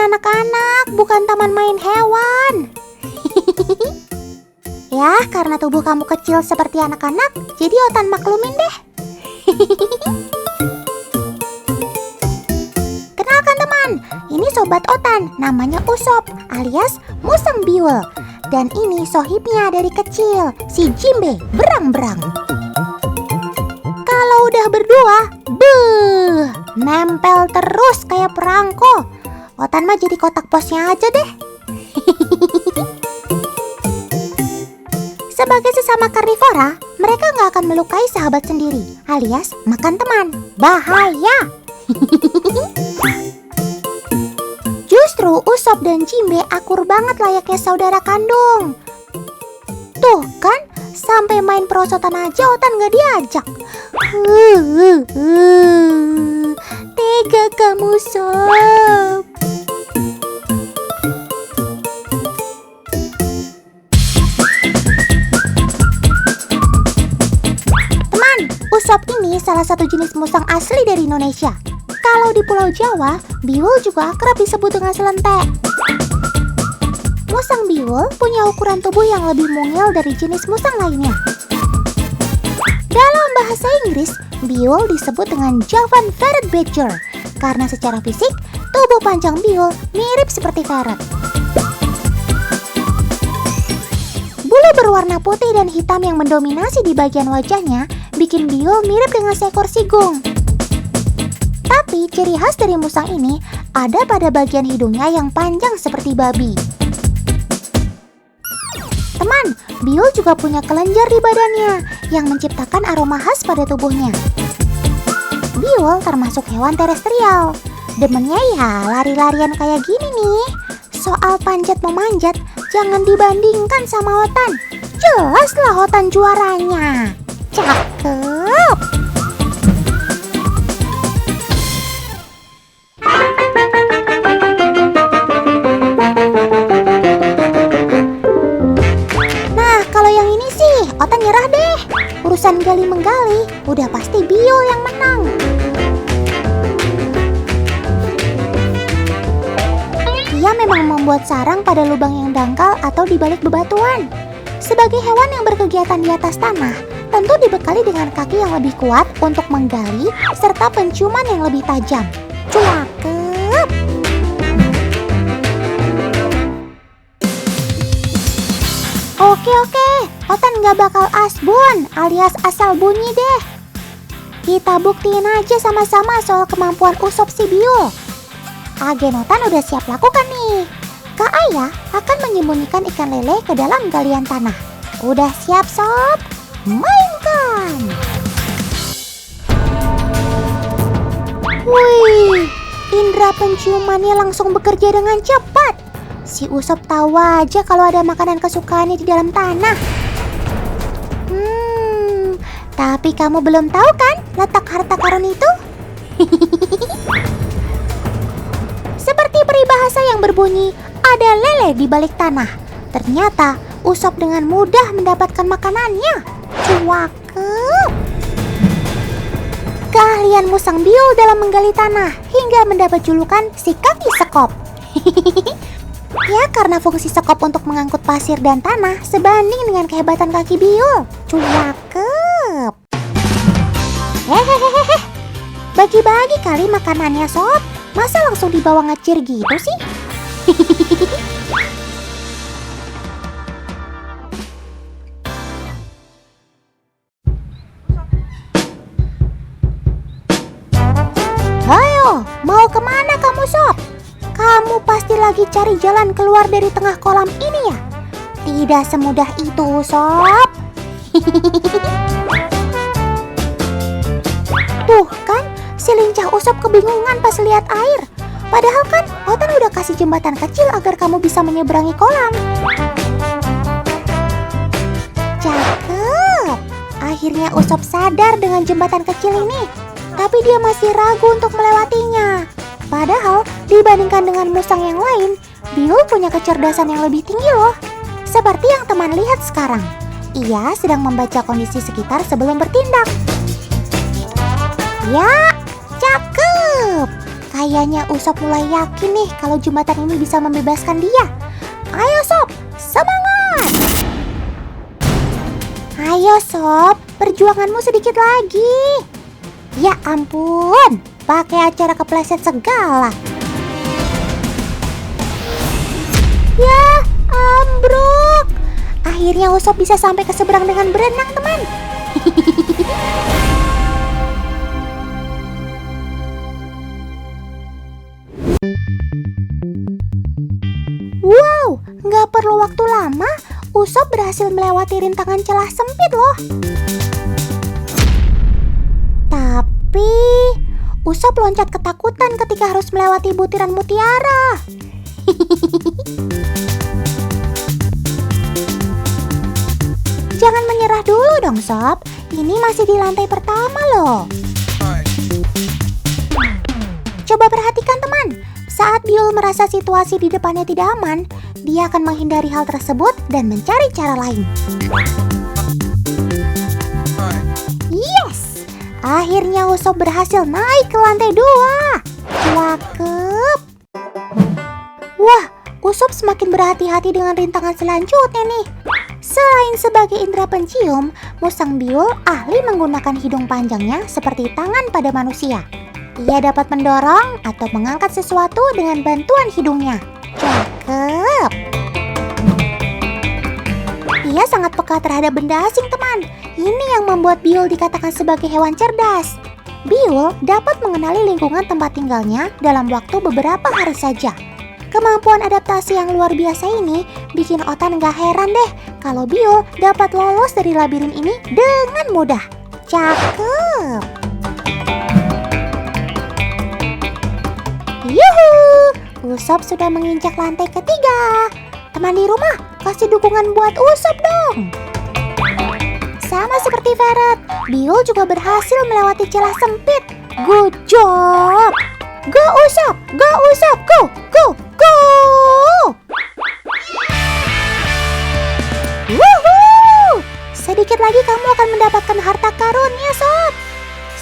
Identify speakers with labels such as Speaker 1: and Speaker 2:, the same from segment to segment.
Speaker 1: anak-anak, bukan taman main hewan. Ya, karena tubuh kamu kecil seperti anak-anak, jadi Otan maklumin deh. Kenalkan teman, ini sobat Otan, namanya Usop alias Musang Biwel. Dan ini sohibnya dari kecil, si Jimbe berang-berang. Kalau udah berdua, nempel terus kayak perangko. Otan mah jadi kotak posnya aja deh. Sebagai sesama karnivora, mereka nggak akan melukai sahabat sendiri, alias makan teman. Bahaya! Justru Usop dan Jimbe akur banget layaknya saudara kandung. Tuh kan, sampai main perosotan aja Otan nggak diajak. Tega kamu, Sob. Usop ini salah satu jenis musang asli dari Indonesia. Kalau di Pulau Jawa, biwul juga akrab disebut dengan selentek. Musang biwul punya ukuran tubuh yang lebih mungil dari jenis musang lainnya. Dalam bahasa Inggris, biwul disebut dengan Javan Ferret Badger karena secara fisik, tubuh panjang biwul mirip seperti ferret. Bulu berwarna putih dan hitam yang mendominasi di bagian wajahnya bikin biwul mirip dengan seekor sigung. Tapi ciri khas dari musang ini ada pada bagian hidungnya yang panjang seperti babi. Teman, biwul juga punya kelenjar di badannya yang menciptakan aroma khas pada tubuhnya. Biwul termasuk hewan terestrial. Demennya ya lari-larian kayak gini nih. Soal panjat memanjat, jangan dibandingkan sama Otan. Jelaslah Otan juaranya. Cakep. Nah, kalau yang ini sih, Otan nyerah deh. Urusan gali menggali, udah pasti biwul yang menang. Ia memang membuat sarang pada lubang yang dangkal atau di balik bebatuan. Sebagai hewan yang berkegiatan di atas tanah, tentu dibekali dengan kaki yang lebih kuat untuk menggali serta penciuman yang lebih tajam. Cakep! Oke, Otan gak bakal asbun alias asal bunyi deh. Kita buktiin aja sama-sama soal kemampuan Usop si biwul. Agen Otan udah siap lakukan nih. Kak Ayah akan menyembunyikan ikan lele ke dalam galian tanah. Udah siap, Sob? Mainkan! Wih, indera penciumannya langsung bekerja dengan cepat. Si Usop tahu aja kalau ada makanan kesukaannya di dalam tanah. Tapi kamu belum tahu kan letak harta karun itu? Seperti peribahasa yang berbunyi, ada lele di balik tanah. Ternyata Usop dengan mudah mendapatkan makanannya. Cakep! Keahlian musang biwul dalam menggali tanah hingga mendapat julukan si kaki sekop. Ya, karena fungsi sekop untuk mengangkut pasir dan tanah sebanding dengan kehebatan kaki biwul. Cakep! Hehehehe, bagi-bagi kali makanannya, Sob. Masa langsung dibawa ngecir gitu sih? Ayo, mau kemana kamu, Sob? Kamu pasti lagi cari jalan keluar dari tengah kolam ini ya? Tidak semudah itu, Sob. Tuh kan, si lincah Usop kebingungan pas lihat air. Padahal kan Otan udah kasih jembatan kecil agar kamu bisa menyeberangi kolam. Cakep. Akhirnya Usop sadar dengan jembatan kecil ini. Tapi dia masih ragu untuk melewatinya. Padahal dibandingkan dengan musang yang lain, biwul punya kecerdasan yang lebih tinggi loh. Seperti yang teman lihat sekarang. Ia sedang membaca kondisi sekitar sebelum bertindak. Ya, cakep. Kayaknya Usop mulai yakin nih kalau jembatan ini bisa membebaskan dia. Ayo Sob, semangat! Ayo Sob, perjuanganmu sedikit lagi. Ya ampun, pakai acara kepleset segala. Ya, ambruk. Akhirnya Usop bisa sampai ke seberang dengan berenang, teman. Wow, nggak perlu waktu lama, Usop berhasil melewati rintangan celah sempit loh. Tapi, Usop loncat ketakutan ketika harus melewati butiran mutiara. Jangan menyerah dulu dong, Sob. Ini masih di lantai pertama loh. Coba perhatikan teman. Saat Biol merasa situasi di depannya tidak aman, dia akan menghindari hal tersebut dan mencari cara lain. Yes! Akhirnya Usop berhasil naik ke lantai 2. Cakep! Wah, Usop semakin berhati-hati dengan rintangan selanjutnya nih. Selain sebagai indera pencium, musang Biol ahli menggunakan hidung panjangnya seperti tangan pada manusia. Ia dapat mendorong atau mengangkat sesuatu dengan bantuan hidungnya. Cakep! Ia sangat peka terhadap benda asing, teman. Ini yang membuat Biol dikatakan sebagai hewan cerdas. Biol dapat mengenali lingkungan tempat tinggalnya dalam waktu beberapa hari saja. Kemampuan adaptasi yang luar biasa ini bikin Otan gak heran deh kalau Biol dapat lolos dari labirin ini dengan mudah. Cakep! Yuhu! Usop sudah menginjak lantai ketiga. Teman di rumah, kasih dukungan buat Usop dong. Sama seperti Ferret, Biol juga berhasil melewati celah sempit. Good job! Go Usop! Go Usop! Go! Go! Go! Woohoo! Sedikit lagi kamu akan mendapatkan harta karunnya, Sob.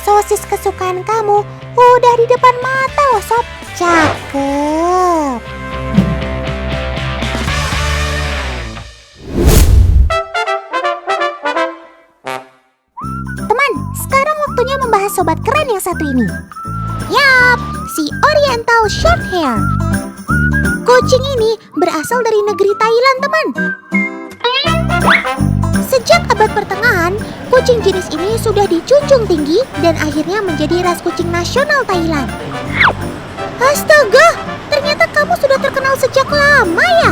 Speaker 1: Sosis kesukaan kamu udah di depan mata loh, Sob. Cakep. Teman, sekarang waktunya membahas sobat keren yang satu ini. Yap, si Oriental Shorthair. Kucing ini berasal dari negeri Thailand, teman. Sejak abad pertengahan, kucing jenis ini sudah dijunjung tinggi dan akhirnya menjadi ras kucing nasional Thailand. Astaga, ternyata kamu sudah terkenal sejak lama ya?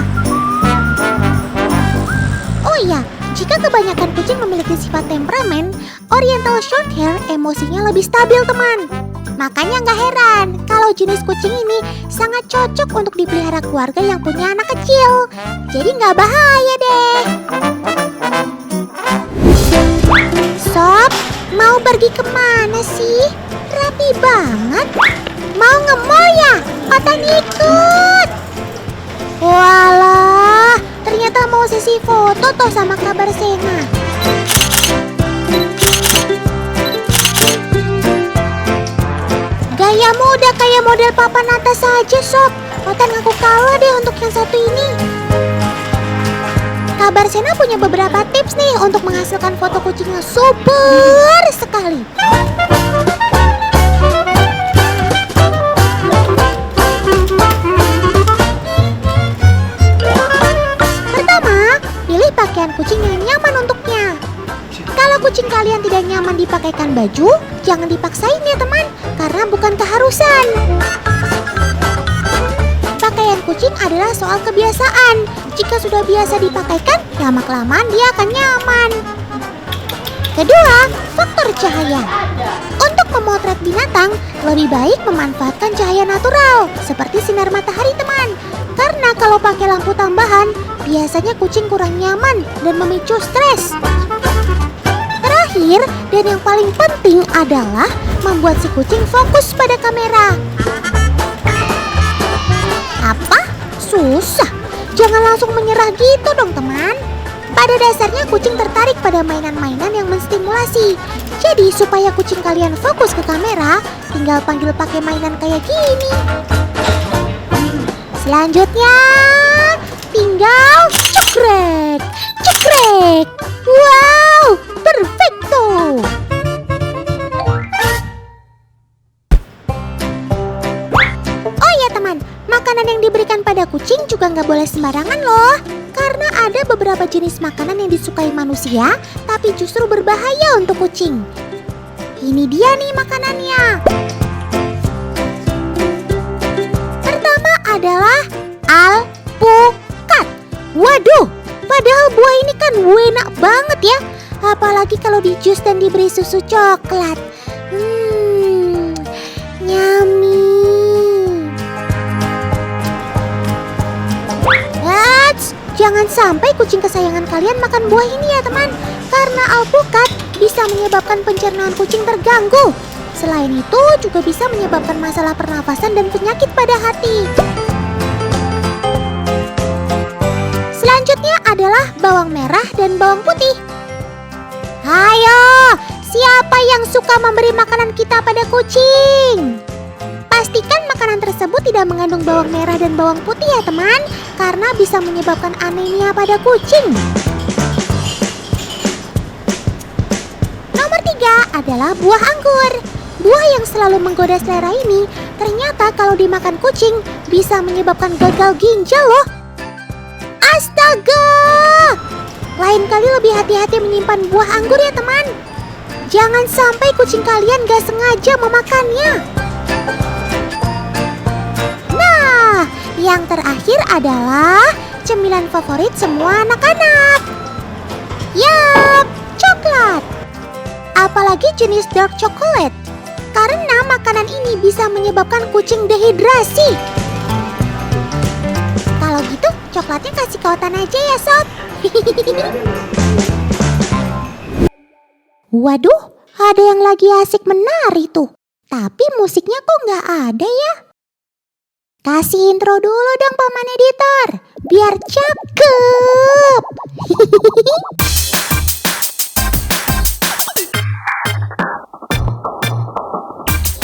Speaker 1: Oh iya, jika kebanyakan kucing memiliki sifat temperamen, Oriental Shorthair emosinya lebih stabil, teman. Makanya nggak heran kalau jenis kucing ini sangat cocok untuk dipelihara keluarga yang punya anak kecil. Jadi nggak bahaya deh. Sob, mau pergi kemana sih? Rapi banget. Mau nge-mall ya? Otan ikut. Walah, ternyata mau sesi foto toh sama kabar Sena. Gayamu udah kayak model papan atas saja, Sob. Otan ngaku kalah deh untuk yang satu ini. Kabar Sena punya beberapa tips nih untuk menghasilkan foto kucing yang super sekali. Pertama, pilih pakaian kucing yang nyaman untuknya. Kalau kucing kalian tidak nyaman dipakaikan baju, jangan dipaksain ya teman, karena bukan keharusan. Pakaian kucing adalah soal kebiasaan. Jika sudah biasa dipakaikan, lama-kelamaan dia akan nyaman. Kedua, faktor cahaya. Untuk memotret binatang, lebih baik memanfaatkan cahaya natural, seperti sinar matahari teman. Karena kalau pakai lampu tambahan, biasanya kucing kurang nyaman dan memicu stres. Terakhir, dan yang paling penting adalah membuat si kucing fokus pada kamera. Apa? Susah? Jangan langsung menyerah gitu dong teman. Pada dasarnya kucing tertarik pada mainan-mainan yang menstimulasi. Jadi supaya kucing kalian fokus ke kamera, tinggal panggil pakai mainan kayak gini. Selanjutnya, tinggal cekrek, cekrek. Wow, perfecto. Oh ya teman, makanan yang diberikan pada kucing juga nggak boleh sembarangan loh. Karena ada beberapa jenis makanan yang disukai manusia, tapi justru berbahaya untuk kucing. Ini dia nih makanannya. Pertama adalah alpukat. Waduh, padahal buah ini kan enak banget ya. Apalagi kalau di jus dan diberi susu coklat. Yummy. Jangan sampai kucing kesayangan kalian makan buah ini ya teman. Karena alpukat bisa menyebabkan pencernaan kucing terganggu. Selain itu juga bisa menyebabkan masalah pernafasan dan penyakit pada hati. Selanjutnya adalah bawang merah dan bawang putih. Ayo, siapa yang suka memberi makanan kita pada kucing? Pastikan makanan tersebut tidak mengandung bawang merah dan bawang putih ya teman, karena bisa menyebabkan anemia pada kucing. Nomor 3 adalah buah anggur. Buah yang selalu menggoda selera ini ternyata kalau dimakan kucing bisa menyebabkan gagal ginjal loh. Astaga! Lain kali lebih hati-hati menyimpan buah anggur ya teman. Jangan sampai kucing kalian gak sengaja memakannya. Yang terakhir adalah cemilan favorit semua anak-anak. Yap, coklat. Apalagi jenis dark chocolate. Karena makanan ini bisa menyebabkan kucing dehidrasi. Kalau gitu, coklatnya kasih ke Otan aja ya sob. Waduh, ada yang lagi asik menari tuh. Tapi musiknya kok nggak ada ya? Kasih intro dulu dong paman editor, biar cakep.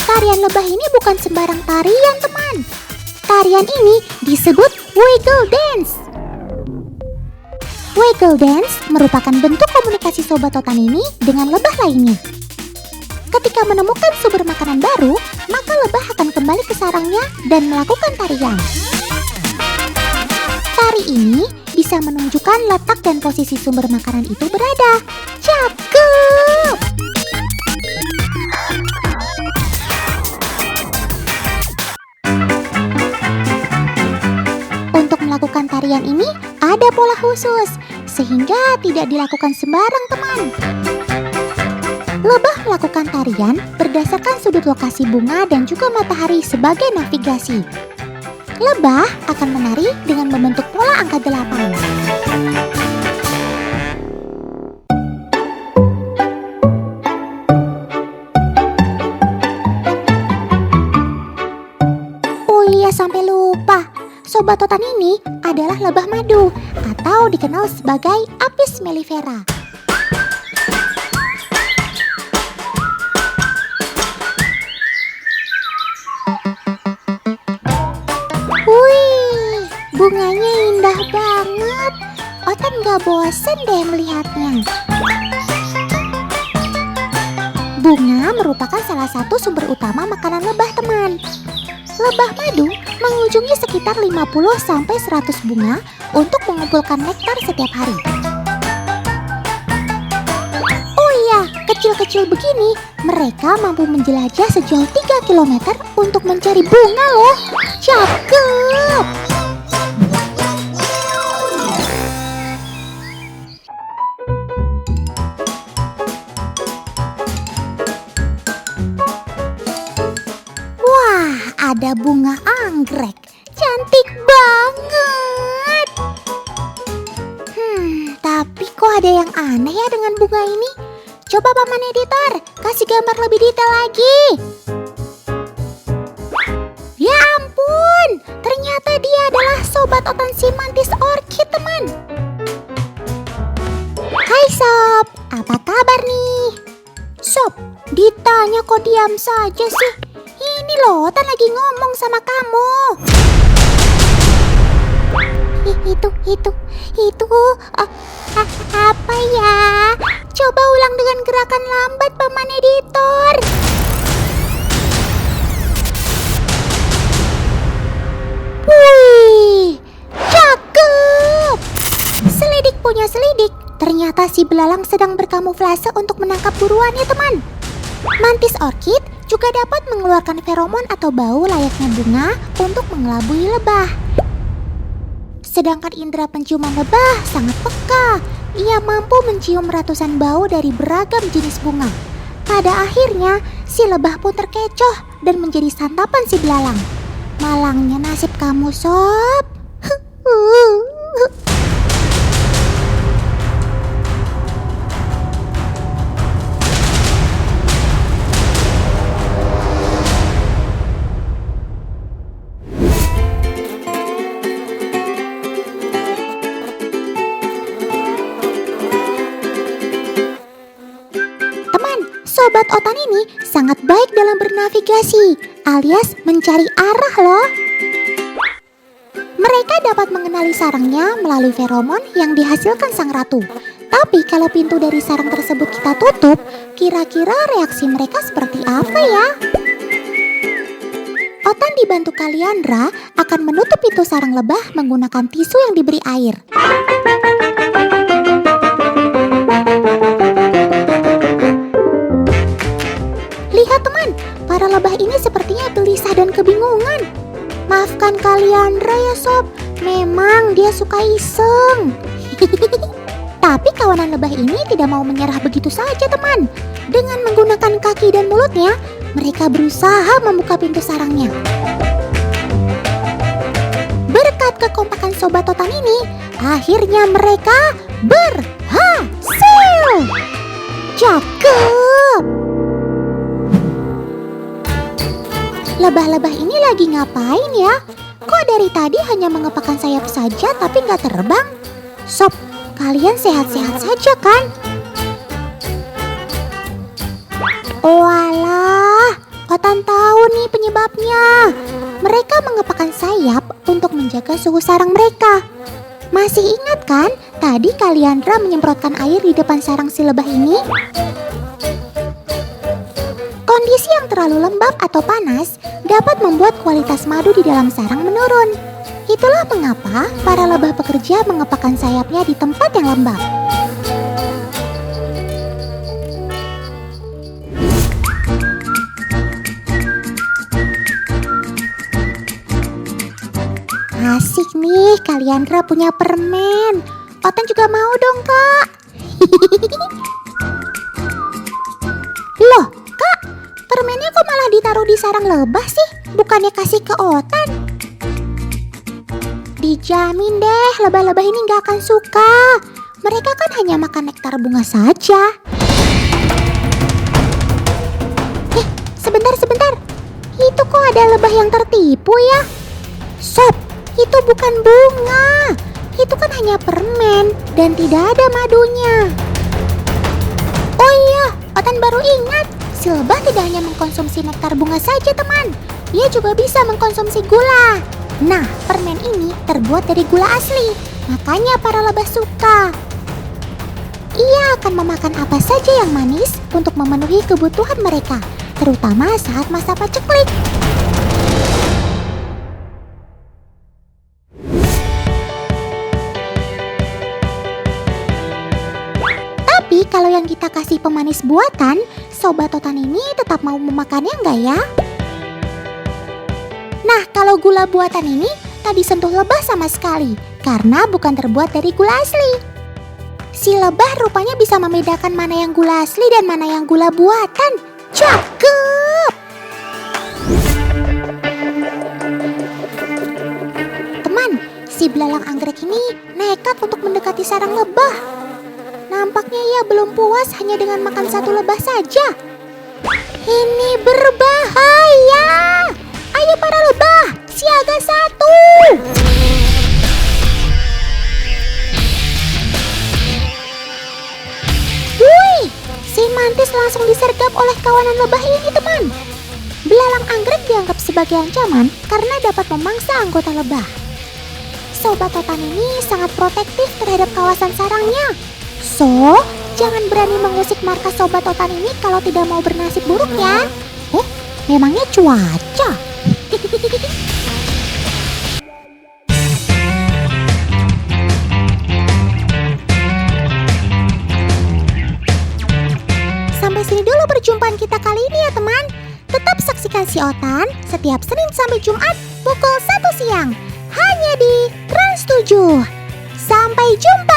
Speaker 1: Tarian lebah ini bukan sembarang tarian teman. Tarian ini disebut wiggle dance. Wiggle dance merupakan bentuk komunikasi sobat Otan ini dengan lebah lainnya. Ketika menemukan sumber makanan baru, maka lebah akan kembali ke sarangnya dan melakukan tarian. Tari ini bisa menunjukkan letak dan posisi sumber makanan itu berada. Cakep! Untuk melakukan tarian ini, ada pola khusus, sehingga tidak dilakukan sembarang teman. Lebah melakukan tarian berdasarkan sudut lokasi bunga dan juga matahari sebagai navigasi. Lebah akan menari dengan membentuk pola angka 8. Oh iya, sampai lupa. Sobat Otan ini adalah lebah madu atau dikenal sebagai Apis mellifera. Wih, bunganya indah banget. Otan gak bosen deh melihatnya. Bunga merupakan salah satu sumber utama makanan lebah teman. Lebah madu mengunjungi sekitar 50-100 bunga untuk mengumpulkan nektar setiap hari. Oh iya, kecil-kecil begini, mereka mampu menjelajah sejauh 3 km untuk mencari bunga loh. Cakep! Wah, ada bunga anggrek. Cantik banget. Tapi kok ada yang aneh ya dengan bunga ini? Coba paman editor, kasih gambar lebih detail lagi. Ya ampun, ternyata dia adalah sobat Otan si mantis orchid teman. kok diam saja sih? Ini loh, Otan lagi ngomong sama kamu. Itu, apa ya? Coba ulang dengan gerakan lambat, Paman Editor. Wih, cakep. Selidik punya selidik. Ternyata si belalang sedang berkamuflase untuk menangkap buruannya, teman. Mantis orchid juga dapat mengeluarkan feromon atau bau layaknya bunga untuk mengelabui lebah. Sedangkan indera penciuman lebah sangat peka. Ia mampu mencium ratusan bau dari beragam jenis bunga. Pada akhirnya, si lebah pun terkecoh dan menjadi santapan si belalang. Malangnya nasib kamu, Sob. Sobat Otan ini sangat baik dalam bernavigasi, alias mencari arah loh. Mereka dapat mengenali sarangnya melalui feromon yang dihasilkan sang ratu. Tapi kalau pintu dari sarang tersebut kita tutup, kira-kira reaksi mereka seperti apa ya? Otan dibantu Kaliandra akan menutup pintu sarang lebah menggunakan tisu yang diberi air. Lihat teman, para lebah ini sepertinya gelisah dan kebingungan. Maafkan Kaliandra ya Sob, memang dia suka iseng. Tapi kawanan lebah ini tidak mau menyerah begitu saja teman. Dengan menggunakan kaki dan mulutnya, mereka berusaha membuka pintu sarangnya. Berkat kekompakan Sobat Otan ini, akhirnya mereka berhasil. Cakep. Lebah-lebah ini lagi ngapain ya? Kok dari tadi hanya mengepakkan sayap saja tapi nggak terbang? Sob, kalian sehat-sehat saja kan? Walah, Otan tahu nih penyebabnya. Mereka mengepakkan sayap untuk menjaga suhu sarang mereka. Masih ingat kan tadi Kaliandra menyemprotkan air di depan sarang si lebah ini? Kondisi yang terlalu lembab atau panas dapat membuat kualitas madu di dalam sarang menurun. Itulah mengapa para lebah pekerja mengepakkan sayapnya di tempat yang lembab. Asik nih, Kaliandra punya permen. Otan juga mau dong, Kak. Loh, Kak, permennya kok malah ditaruh di sarang lebah sih? Bukannya kasih ke Otan? Dijamin deh, lebah-lebah ini gak akan suka. Mereka kan hanya makan nektar bunga saja. Sebentar. Itu kok ada lebah yang tertipu ya? Sob, itu bukan bunga. Itu kan hanya permen dan tidak ada madunya. Oh iya, Otan baru ingat. Si lebah tidak hanya mengkonsumsi nektar bunga saja teman. Dia juga bisa mengkonsumsi gula. Nah, permen ini terbuat dari gula asli. Makanya para lebah suka. Ia akan memakan apa saja yang manis untuk memenuhi kebutuhan mereka, terutama saat masa paceklik. Tapi kalau yang kita kasih pemanis buatan, Sobat Otan ini tetap mau memakannya enggak ya? Nah, kalau gula buatan ini tak disentuh lebah sama sekali, karena bukan terbuat dari gula asli. Si lebah rupanya bisa membedakan mana yang gula asli dan mana yang gula buatan. Cakep! Teman, si belalang anggrek ini nekat untuk mendekati sarang lebah. Nampaknya ia belum puas hanya dengan makan satu lebah saja. Ini berbahaya! Ayo para lebah, siaga 1! Si mantis langsung disergap oleh kawanan lebah ini, teman. Belalang anggrek dianggap sebagai ancaman karena dapat memangsa anggota lebah. Sobat Totan ini sangat protektif terhadap kawasan sarangnya. So, jangan berani mengusik markas Sobat Totan ini kalau tidak mau bernasib buruk ya. Memangnya cuaca? Sampai sini dulu perjumpaan kita kali ini ya teman. Tetap saksikan Si Otan setiap Senin sampai Jumat pukul 1 siang. Hanya di Trans 7. Sampai jumpa!